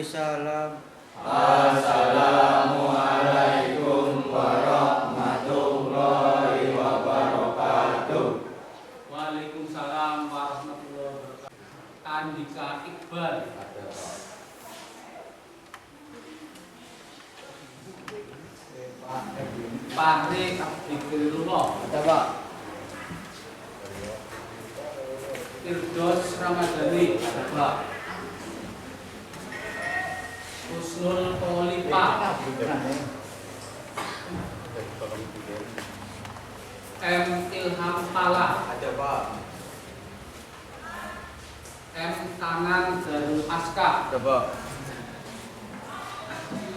Salam. Assalamualaikum warahmatullahi wabarakatuh. Waalaikumsalam warahmatullahi wabarakatuh. Andika Iqbal. Fahri Abdikirullah. Ada Pak. Firdaus Ramadhani. Ada Pak. Husnul Kholifa. M. Ilham Pala. Ada Pak. M. Tanan Darul Aska. Ada Pak.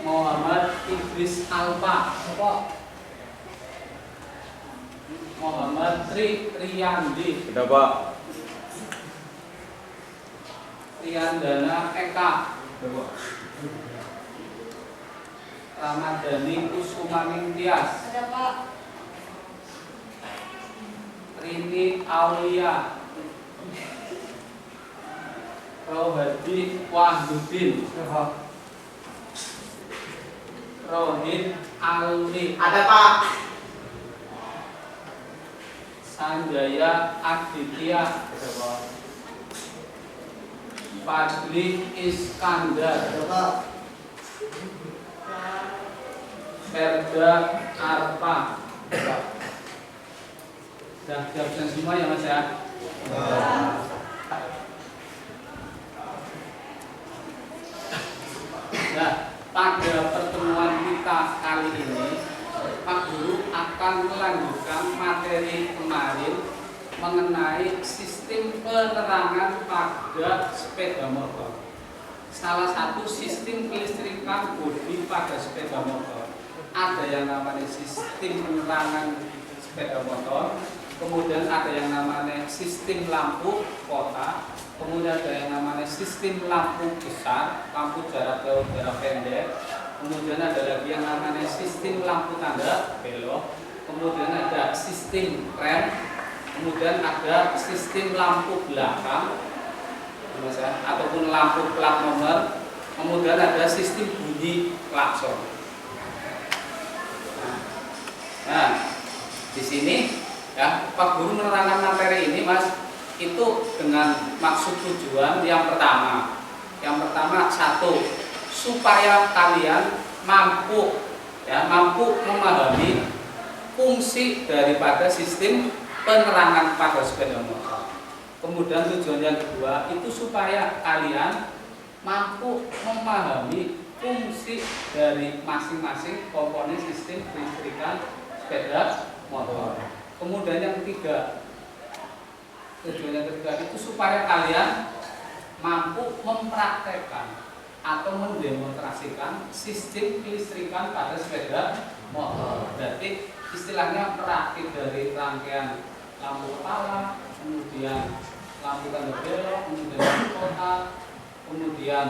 Muhammad Idris Alfa. Ada Pak. Muhammad Tri Riyandi. Ada Pak. Riyandana Eka. Ada Pak. Ramadhani Kusumaning Tias. Ada Pak. Rini Aulia. Rohadi Wahyudin. Ada Pak. Rohid Alwi. Ada Pak. Sanjaya Aditya. Ada Pak. Fadli Iskandar. Ada Pak. Ferda Arpa. Sudah siapkan semua ya Mas ya? Nah, pada pertemuan kita kali ini Pak Guru akan melanjutkan materi kemarin mengenai sistem penerangan pada sepeda motor. Salah satu sistem kelistrikan bodi pada sepeda motor. Ada yang namanya sistem penerangan sepeda motor, kemudian ada yang namanya sistem lampu kota, kemudian ada yang namanya sistem lampu besar, lampu jarak jauh, jarak pendek, kemudian ada lagi yang namanya sistem lampu tanda belok, kemudian ada sistem rem, kemudian ada sistem lampu belakang, ataupun lampu plat nomor, kemudian ada sistem bunyi klakson. Nah, di sini ya Pak Guru menerangkan materi ini Mas itu dengan maksud tujuan yang pertama. Yang pertama satu, supaya kalian mampu memahami fungsi daripada sistem penerangan pada sepeda motor. Kemudian tujuan yang kedua itu supaya kalian mampu memahami fungsi dari masing-masing komponen sistem kelistrikan sepeda motor. Kemudian yang ketiga, tujuan yang ketiga itu supaya kalian mampu mempraktekkan atau mendemonstrasikan sistem kelistrikan pada sepeda motor. Berarti istilahnya praktik dari rangkaian lampu kepala, kemudian lampu tanda belok, kemudian lampu kota, kemudian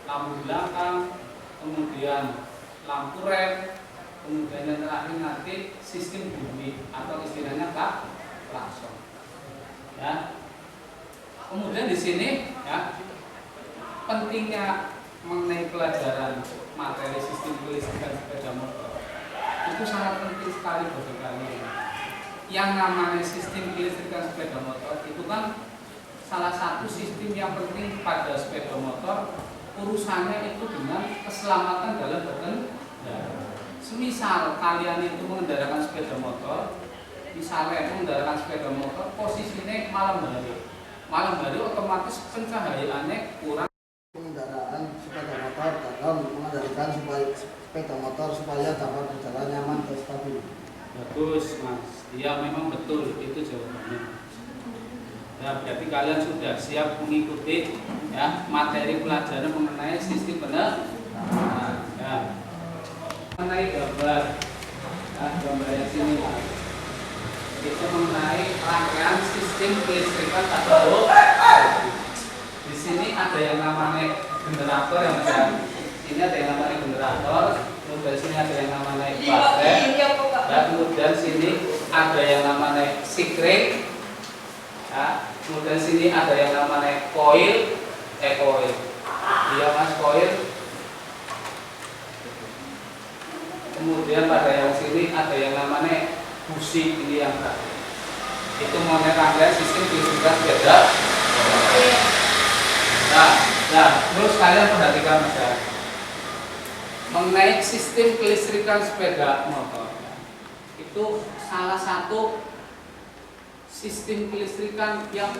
lampu belakang, kemudian lampu rem, kemudian yang terakhir nanti sistem bunyi atau istilahnya klakson. Ya. Kemudian di sini ya pentingnya mengenai pelajaran materi sistem kelistrikan sepeda motor itu sangat penting sekali bagi kalian. Yang namanya sistem kelistrikan sepeda motor itu kan salah satu sistem yang penting pada sepeda motor, urusannya itu dengan keselamatan dalam berkendara. Semisal kalian itu mengendarakan sepeda motor, misalnya mengendarakan sepeda motor posisinya malam hari otomatis pencahayaannya kurang. Pengendaraan sepeda motor dalam mengendalikan sepeda motor supaya dapat berjalan nyaman dan stabil. Bagus Mas, iya memang betul itu jawabannya. Nah, berarti kalian sudah siap mengikuti ya materi pelajaran mengenai sistem penerangan. Ya. Mengenai gambar, gambar yang sini itu mengenai rangkaian sistem kelistrikan pada bodi. Di sini ada yang namanya generator yang ini ada yang namanya generator, kemudian sini ada yang namanya baterai, dan kemudian sini ada yang namanya sikring, ya. Kemudian sini ada yang namanya koil, koil, iya mas koil. Kemudian pada yang sini ada yang namanya busi, ini yang terakhir. Itu mengenai rangkaian sistem kelistrikan sepeda. Nah, terus kalian perhatikan mas ya. Mengenai sistem kelistrikan sepeda motor, itu salah satu sistem kelistrikan yang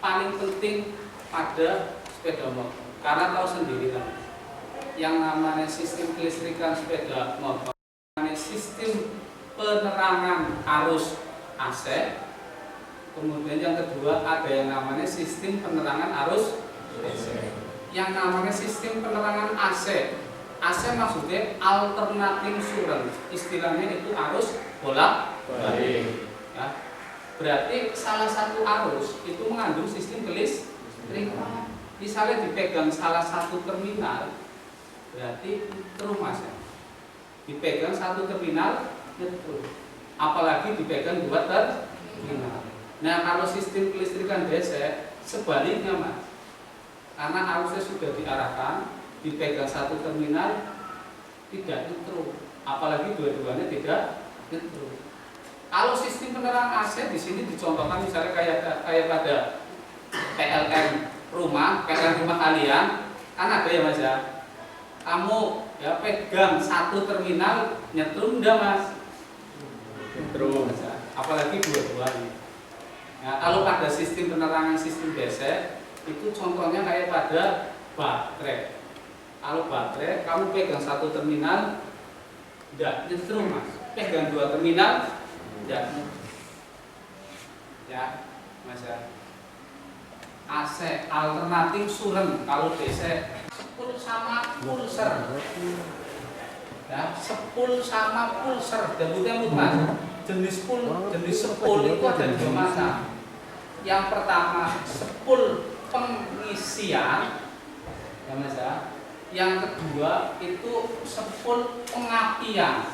paling penting pada sepeda motor. Karena tahu sendiri kan, yang namanya sistem kelistrikan sepeda motor, namanya sistem penerangan arus AC. Kemudian yang kedua ada yang namanya sistem penerangan arus DC. Yang namanya sistem penerangan AC, AC maksudnya alternating current, istilahnya itu arus bolak-balik. Ya. Berarti salah satu arus itu mengandung sistem kelistrikan. Misalnya dipegang salah satu terminal, berarti neutrum mas ya. Dipegang satu terminal neutrum. Apalagi dipegang dua terminal. Nah kalau sistem kelistrikan DC sebaliknya mas, karena arusnya sudah diarahkan, dipegang satu terminal tidak neutrum. Apalagi dua-duanya tidak neutrum. Kalau sistem penerangan AC di sini dicontohkan misalnya kayak pada PLN rumah kalian, kan ada ya mas ya. Kamu ya pegang satu terminal nyetrum enggak mas? Nyetrum. Apalagi dua-duanya. Nah, kalau pada sistem penerangan sistem DC itu contohnya kayak pada baterai. Kalau baterai kamu pegang satu terminal enggak nyetrum mas. Pegang dua terminal ya mas ya. AC alternatif current, kalau DC sepul sama pulser ya, sepul sama pulser debutnya mas. Jenis sepul itu ada dua macam. Yang pertama sepul pengisian ya mas ya. Yang kedua itu sepul pengapian.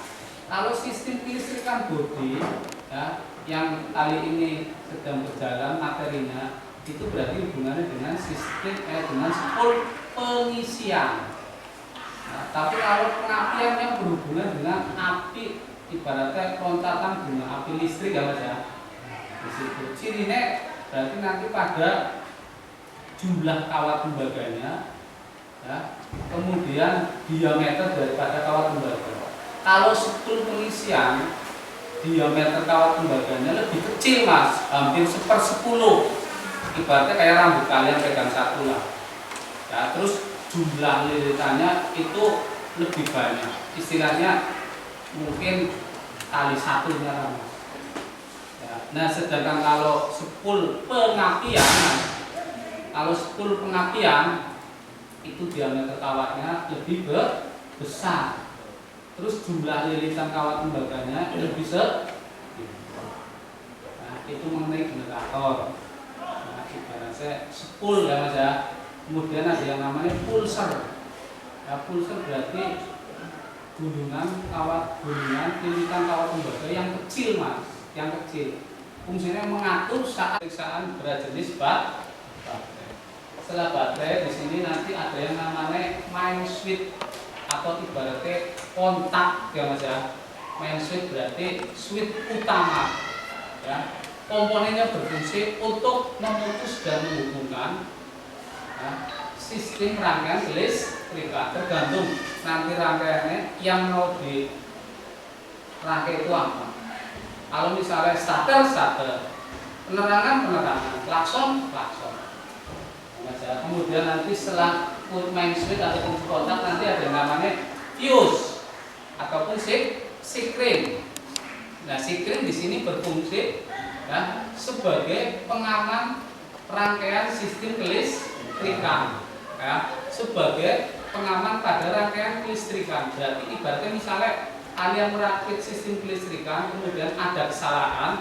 Kalau sistem kelistrikan bodi ya, yang kali ini sedang berjalan materinya itu berarti hubungannya dengan sistem dengan sepul pengisian. Nah, tapi kalau pengapian yang berhubungan dengan api, ibaratnya loncatan bunga api listrik ya mas ya. Di situ cirinya berarti nanti pada jumlah kawat tembaganya ya, kemudian diameter daripada kawat tembaga. Kalau sepul pengisian diameter kawat tembaganya lebih kecil mas, hampir 1/10. Ibaratnya kayak rambut kalian pegang satu lah ya, terus jumlah lilitannya itu lebih banyak, istilahnya mungkin kali satunya ya. Nah sedangkan kalau sepul pengapian itu diameter kawatnya lebih besar, terus jumlah lilitan kawat tembaganya lebih sedikit. Nah, itu mengenai generator. Nah, ibaratnya sepul ya mas ya. Kemudian ada yang namanya pulser. Ya, pulser berarti gunungan lilitan kawat tembaga yang kecil mas, yang kecil. Fungsinya mengatur saat periksaan berat jenis baterai. Setelah baterai di sini nanti ada yang namanya main switch atau ibaratnya kontak ya mas ya. Main switch berarti switch utama ya. Komponennya berfungsi untuk memutus dan menghubungkan ya, sistem rangkaian kelistrikan. Tergantung nanti rangkaiannya yang mau di rangkai itu apa. Kalau misalnya starter, penerangan, klakson. Kemudian nanti setelah main switch atau fungsi kontak nanti ada yang namanya fuse ataupun sikring. Nah, sikring di sini berfungsi ya, sebagai pengaman rangkaian sistem kelistrikan, ya, sebagai pengaman pada rangkaian kelistrikan. Berarti ibaratnya misalnya kalian merakit sistem kelistrikan, kemudian ada kesalahan,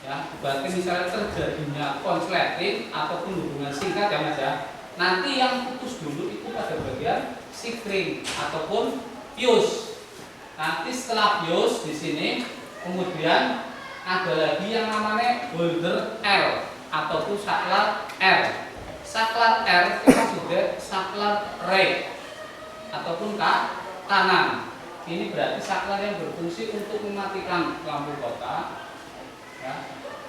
ya, berarti misalnya terjadinya konsleting ataupun hubungan singkat, ya Mas ya. Nanti yang putus dulu itu pada bagian sikring ataupun fuse. Nanti setelah fuse di sini kemudian ada lagi yang namanya holder L ataupun saklar R. Saklar R itu maksudnya saklar right ataupun kanan. Ini berarti saklar yang berfungsi untuk mematikan lampu kota. Ya.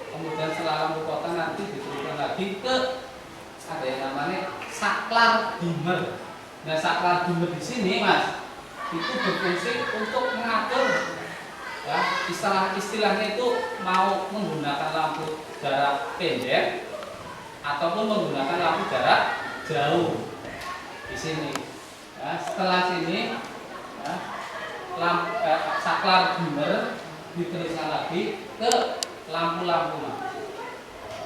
Kemudian setelah lampu kota nanti diteruskan lagi ke ada yang namanya saklar dimmer. Nah, saklar dimmer di sini Mas itu berfungsi untuk mengatur, ya, istilahnya itu mau menggunakan lampu jarak pendek ataupun menggunakan lampu jarak jauh di sini. Ya, setelah sini, ya, saklar dimmer diteruskan lagi ke lampu-lampu.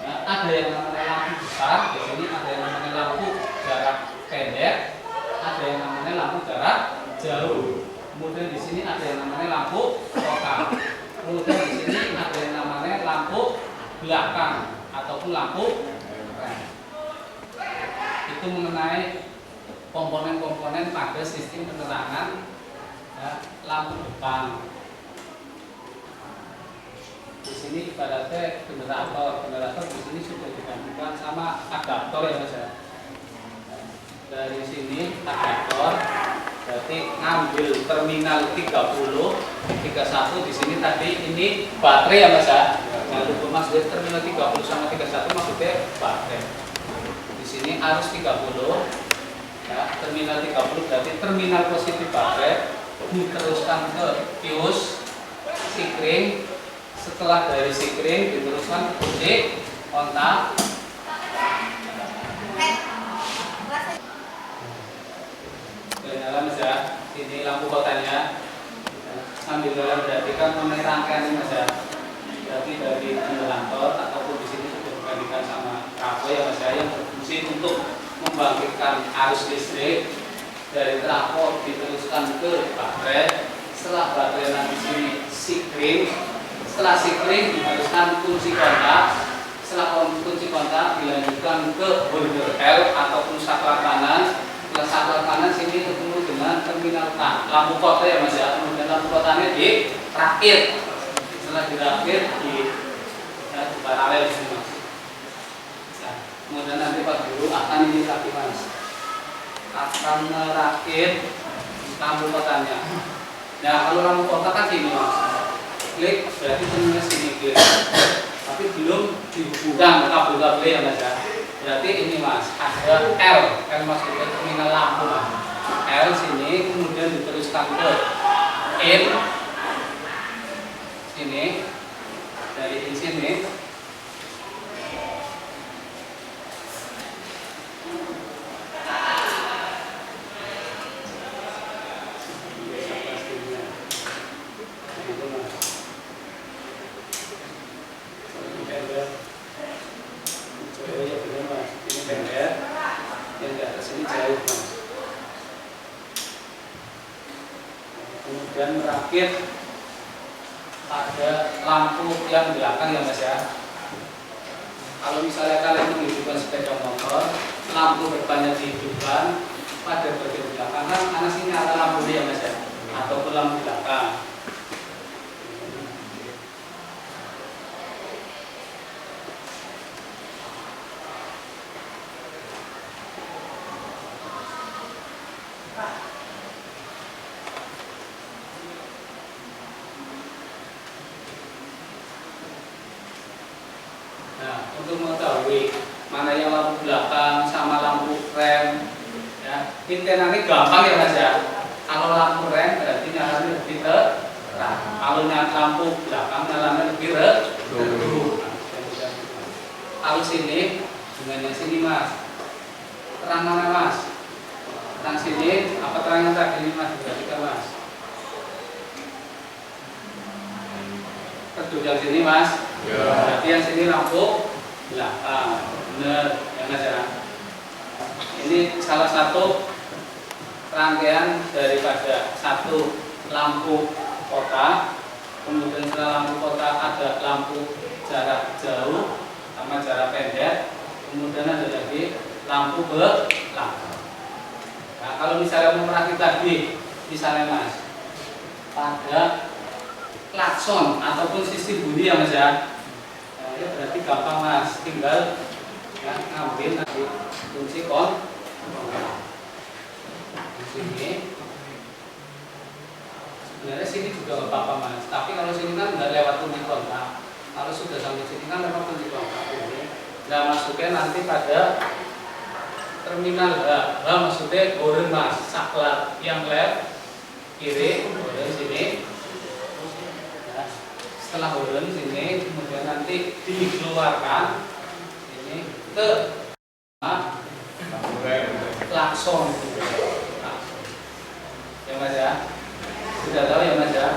Ya, ada yang namanya lampu besar, di sini ada yang namanya lampu jarak pendek, ada yang namanya lampu jarak jauh. Kemudian di sini ada yang namanya lampu lokal. Kemudian di sini ada yang namanya lampu belakang ataupun lampu rem. Itu mengenai komponen-komponen pada sistem penerangan, ya, lampu depan. Di sini ibaratnya generator di sini sudah digantikan sama adaptor, ya Mas ya. Dari sini adaptor, berarti ngambil terminal 30, 31 di sini tadi ini baterai, ya Mas ya. Jangan lupa Mas, dari terminal 30 sama 31 maksudnya baterai. Di sini arus 30, ya, terminal 30 berarti terminal positif baterai, diteruskan ke fuse, sikring. Setelah dari sikring diteruskan ke kunci kontak. Nyala Mas ya. Ini lampu kotanya. Sambil jalan berarti kan mengenai rangkaian ini Mas ya. Berarti dari generator ataupun di sini sudah digantikan sama trafo, ya Mas ya, yang berfungsi untuk membangkitkan arus listrik. Dari trafo diteruskan ke baterai. Setelah baterai nanti sini sikring. Setelah sikring diteruskan kunci kontak. Setelah kunci kontak dilanjutkan ke holder L ataupun saklar kanan. Setelah saklar kanan sini ketemu dengan terminal K, lampu kota, ya Mas ya. Kemudian lampu kotanya dirakit. Setelah dirakit di paralel sini Mas. Nah, kemudian nanti Pak Guru akan ini lagi Mas, akan merakit lampu kotanya. Nah, kalau lampu kota kan gini Mas, klik berarti terminal sini klik, tapi belum dihubungkan kabel-kabel, ya Mas ya. Berarti ini Mas, ada L maksudnya terminal lampu Mas. L sini kemudian diteruskan ke in sini, dari in sini kemudian merakit pada lampu yang belakang, ya Mas ya. Kalau misalnya kalian menghidupkan sepeda motor, lampu depannya dihidupkan, pada bagian belakang kan karena sini ada lampu, ya Mas ya, ataupun lampu belakang. Untuk mengetahui mana yang lampu belakang sama lampu rem, ya, kita nanti gampang, ya Mas ya. Kalau lampu rem berarti nyalanya lebih terang, kalau lampu belakang nyalanya lebih redup. Kalau sini dengan yang sini Mas, terang mana Mas? Terang sini apa terang yang tadi ini Mas? Perhatikan Mas, redup yang sini Mas, berarti yang sini lampu belakang. Benar, ya Mas ya. Ini salah satu rangkaian daripada satu lampu kota, kemudian setelah lampu kota ada lampu jarak jauh sama jarak pendek, kemudian ada lagi lampu belakang. Nah, kalau misalnya mau merakit lagi, misalnya Mas, pada klakson ataupun sistem bunyi ya Mas ya, nah, ya berarti gampang Mas, tinggal ya, ngambil nanti kunci di sini. Sebenarnya sini juga nggak apa-apa Mas, tapi kalau sini kan nggak lewat kunci kontak. Kalau sudah sampai sini kan lewat kunci kontak ini. Nah masuknya nanti pada terminal H maksudnya goren Mas, saklar yang left kiri, goren sini. Nah, setelah goren sini, kemudian nanti dikeluarkan ini ke klakson. Ya Mas ya, sudah tahu ya Mas ya.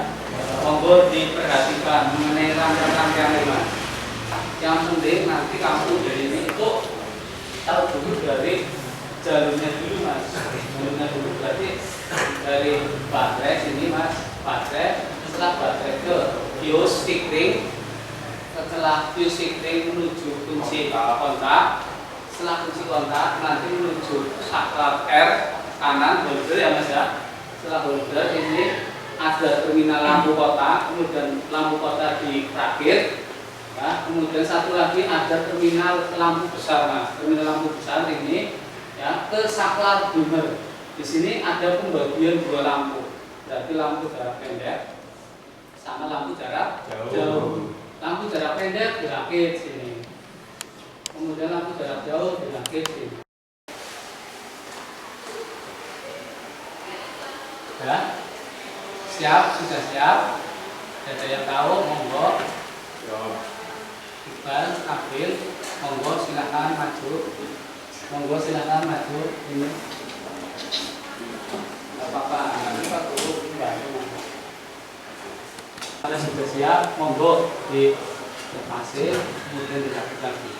Monggo diperhatikan mengenai rangkaian Mas. Yang penting nanti kamu dari ini itu tahu dulu dari jalurnya dulu Mas. Jalurnya dulu berarti dari baterai sini Mas, baterai. Setelah baterai ke fuse sikring, setelah fuse sikring menuju kunci kontak. Setelah kunci kontak nanti menuju saklar R kanan holder ya Mas ya. Setelah holder ini ada terminal lampu kota, kemudian lampu kota dirakit ya, kemudian satu lagi ada terminal lampu besar Mas. Terminal lampu besar ini ya ke saklar dimmer. Di sini ada pembagian dua lampu. Berarti lampu jarak pendek sama lampu jarak jauh. Lampu jarak pendek dirakit sini. Kemudian lampu jarak jauh dirakit sini. Ya. Siap, sudah siap. Ada yang tahu, monggo. Iqbal, April, monggo silakan maju. Monggo silakan maju. Ini. Tidak apa-apa, nanti Pak Guru bantu. Kalau sudah siap, monggo dilepasin, kemudian dirakit lagi.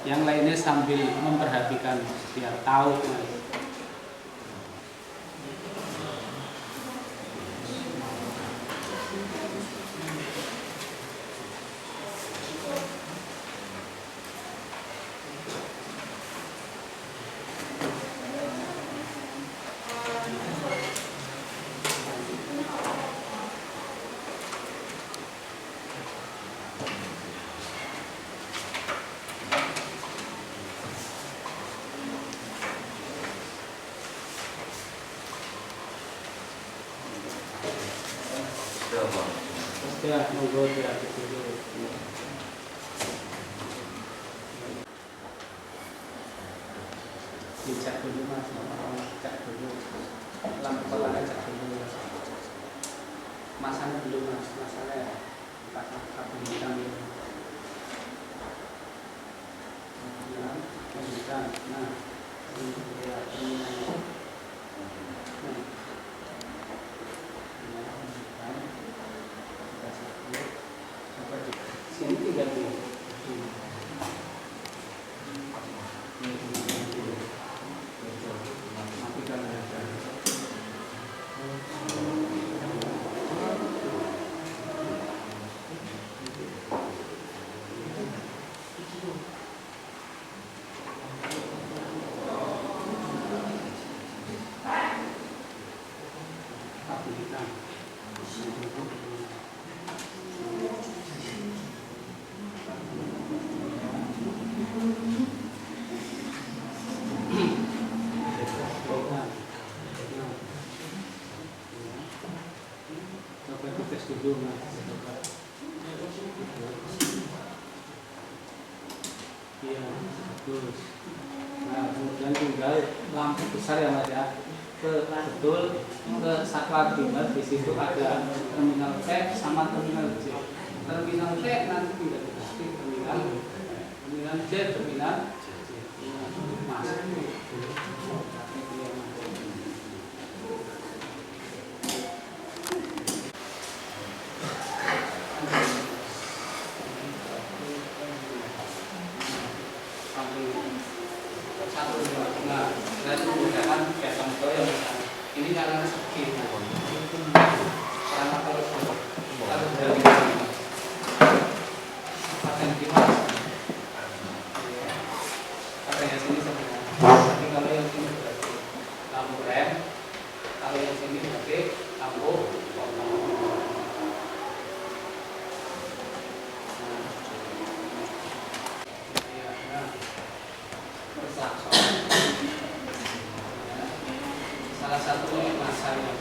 Yang lainnya sambil memperhatikan biar tahu Mas. Ya, monggo dirakit dulu. Dicek dulu Mas, cek dulu. Lampu kotanya cek dulu. Masanya dulu Mas, masanya ya. Pasang kabel hitam ini. Kemudian, nah, ini dia terminalnya. Sini tinggal di matikan aja. Coba dites dulu Mas. Iya. bagus. Nah, kemudian tinggal lampu besar ya Mas ya. Betul ke saklar dimmer di situ ada terminal T sama terminal J. Terminal T nanti tidak dikasih terminal J, terminal masuk. Nah, nanti menggunakan beton itu yang ini karena segi. Karena kalau dari paten kipas, patennya sini sebenarnya. Tapi kalau yang sini berarti lampu rem, kalau yang sini berarti lampu potong. Salah satunya masanya.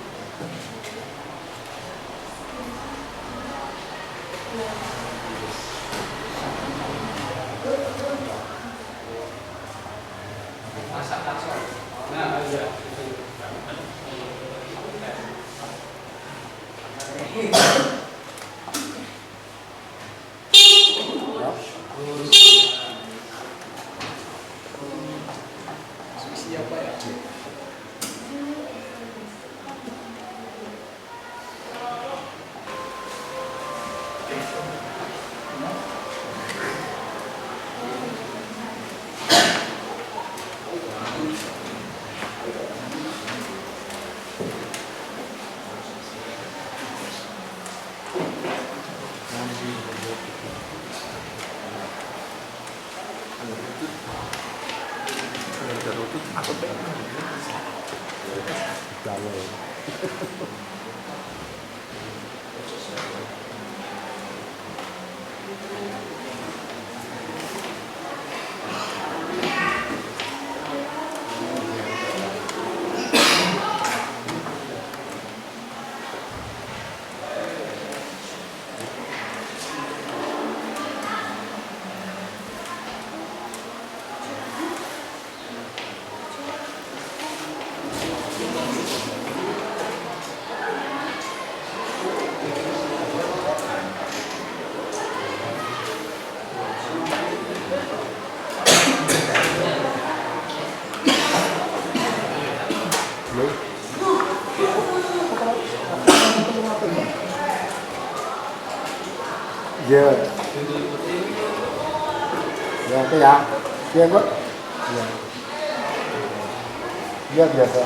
Masak taksol. Nah, iya. Siapa ya? Iya. Ya, itu ya. Iya, Bu. Iya. Iya, biasa.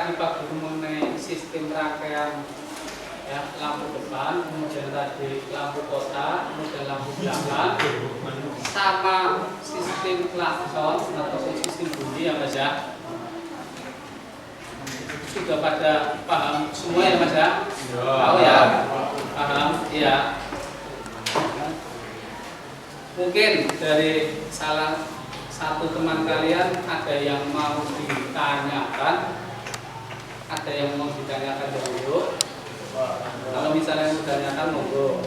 tadi Pak Guru mengenai sistem rangkaian ya, lampu depan, kemudian tadi lampu kota, kemudian lampu belakang, sama sistem klakson atau sistem bunyi ya Mas ya. Sudah pada paham semua ya Mas ya? Tahu ya? Paham? Iya. Mungkin dari salah satu teman kalian ada yang mau ditanyakan, ada yang mau ditanyakan dahulu. Kalau misalnya yang ditanyakan monggo.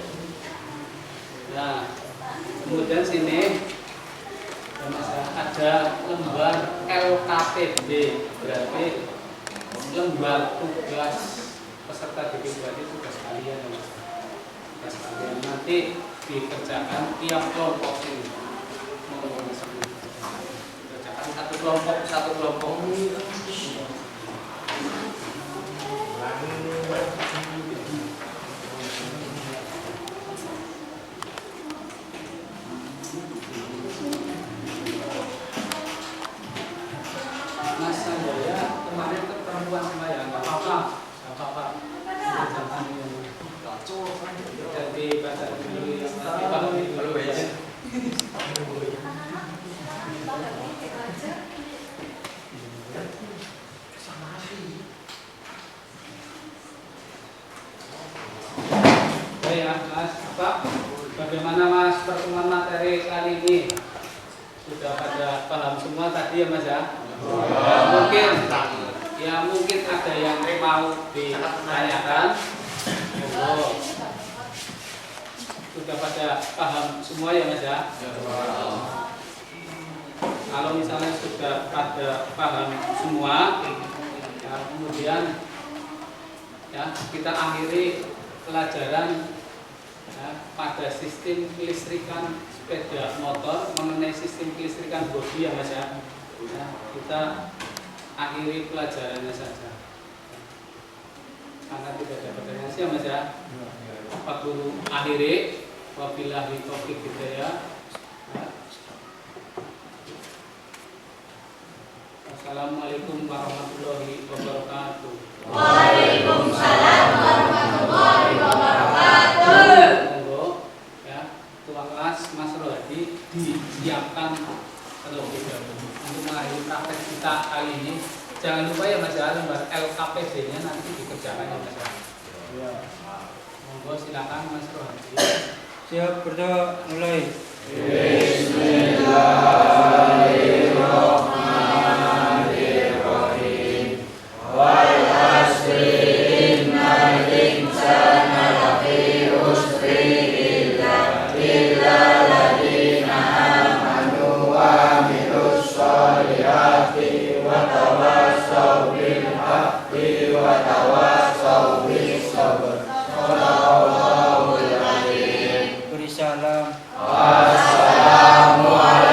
Nah, kemudian sini ya Mas, ada lembar LKPD, berarti lembar tugas peserta didik berarti tugas kalian ya Mas. Tugas kalian nanti dikerjakan tiap kelompok ini. Kerjakan satu kelompok. Mas Sanjaya kemarin ke perempuan sama ya, nggak apa-apa. Jadi baca dulu yang nanti dulu ya. Ya Mas, bagaimana Mas pertemuan materi kali ini? Sudah pada paham semua tadi ya Mas ya? Mungkin ada yang mau ditanyakan. Sudah pada paham semua ya Mas ya? Kalau misalnya sudah pada paham semua, ya, kemudian ya kita akhiri pelajaran ya, pada sistem kelistrikan sepeda motor, mengenai sistem kelistrikan bodi ya Mas ya. Ya, kita akhiri pelajarannya saja karena tidak ada pertanyaan sih ya Mas ya. Pak Guru akhiri, wabillahi taufiq hidayah. Assalamualaikum warahmatullahi wabarakatuh. Waalaikumsalam warahmatullahi wabarakatuh. Monggo ya, tuan kelas Mas Rohadi disiapkan terlebih dahulu untuk mengakhiri praktek kita kali ini. Jangan lupa ya Mas ya, lembar LKPD-nya nanti dikerjakan ya Mas ya. Monggo silakan Mas Rohadi. Siap, berdoa mulai. Bismillahirrahmanirrahim. Wal asri innal insana lafi khusri illa alladziina aamanu wa 'amilus sholihati wa tawassaw bil haqqi wa tawassaw bis sabr. Shallallahul adzim. Beri salam. Assalamualaikum